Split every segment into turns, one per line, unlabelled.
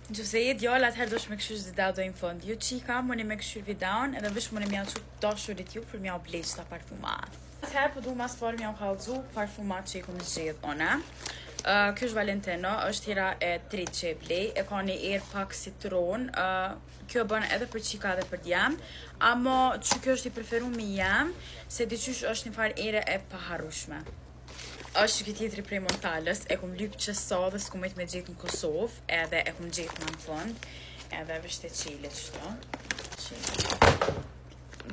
Nëse je djallë, atëherë do shme këshysh video do në fund. Ju qika, më një me këshyr videon, edhe vish më një mja që dashurit ju për mja bleq ta parfumat. Atëherë po du mas parë mja kallëzu parfumat që i kom zgjedh one. Kjo është Valentino, është hera e tretë që e blej, e ka një erë pak citron, kjo bën edhe për qika dhe për djem, ama që kjo është i preferu me jem, se diqysh është një farë ere e paharushme. është këtë tjetëri prej Montalës, e kom lypë që sa dhe s'kom me gjithë në Kosovë, edhe e kom gjithë në fund, edhe vështë e qilit qëto.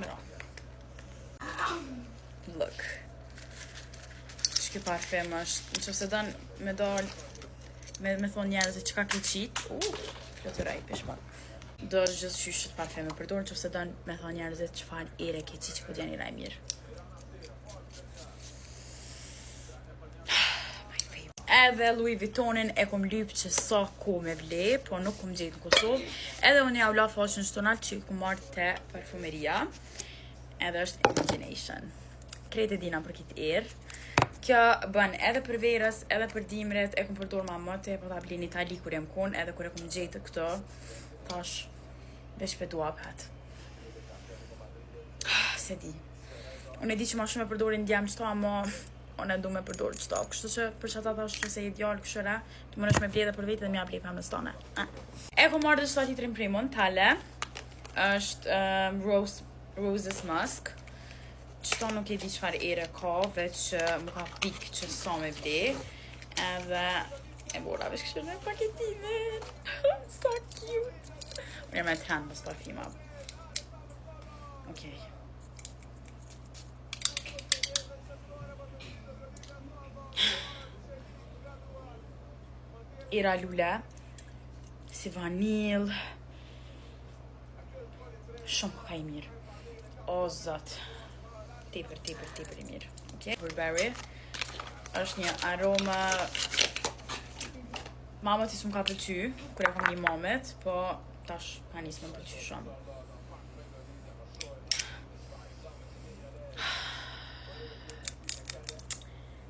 Mra. Look. Kjo parfem është, në që se dënë me dalë, me thonë njerëzit që ka këqitë, flotëraj, pishma. Do është gjithë qyshët parfem e përdorë, në që se dënë me thonë njerëzit që farë ere këqitë që këtë janë i raj mirë. Edhe Louis Vuittonin e kom lypë që sa ko me vle, po nuk kom gjithë në Kosovë. Edhe unë ja u la faqën shtonal që i kom marrë te parfumeria. Edhe është Imagination. Krejt e dina për kitë erë. Kjo bën edhe për verës, edhe për dimret, e kom përdorë ma mëte, po ta bli në Itali kur jem kon, edhe kur e kom gjithë këto, tash, veç për dua pëtë. Se di. Unë e di që ma shumë e përdorë në djemë qëto, ama unë e du me përdorë qëto, kështu që për që ata tash që se i djallë këshëra, të më nëshme ble dhe për vetë dhe mja ble për mësë tane. E kom marrë dhe qëta titrin primon, tale, është Roses Musk. Qëto nuk e di qëfar ere ka, veç më ka pikë që sa me ble. Edhe e bora veç kështë me paketimin. So cute. Unë jam e trend bës parfima. Okej. Era lule, si vanil. Shumë ka i mirë. O, zot. Tepër i mirë. Okay. Burberry është një aroma mamët i s'm ka pëlqy kur e kom një mamët, po tash ka nisë më pëlqy shumë.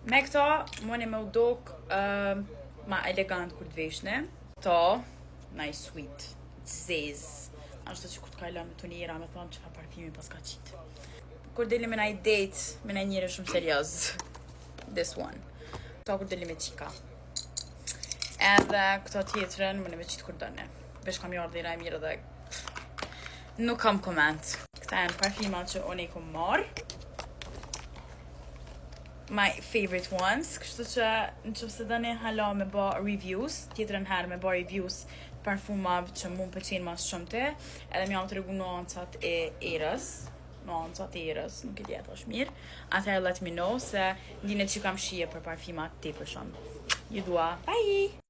Me këto mëni me u dok ma elegant kur të veshne. To, nice sweet, zez. Ashtu që kur të kajla me të njëra me thonë që fa parfimi pas ka qitë. Kur deli me na i date, me na njëre shumë serios. This one. Këto kur deli me qika. Edhe këto tjetërën, më në me qitë kur dëne. Vesh kam jarë dhe i raj mirë dhe nuk kam koment. Këta e në parfima që unë i kom marë. My favorite ones. Kështu që në që se dëne hala me ba reviews, tjetërën herë me ba reviews parfumave që mu më pëlqenë mas shumë te, edhe më jam të regu nuancat e erës. Nuancat e erës, nuk e djetë është mirë. Atëherë let me know se ndine që kam shije për parfimat te për shumë. Ju dua. Bye!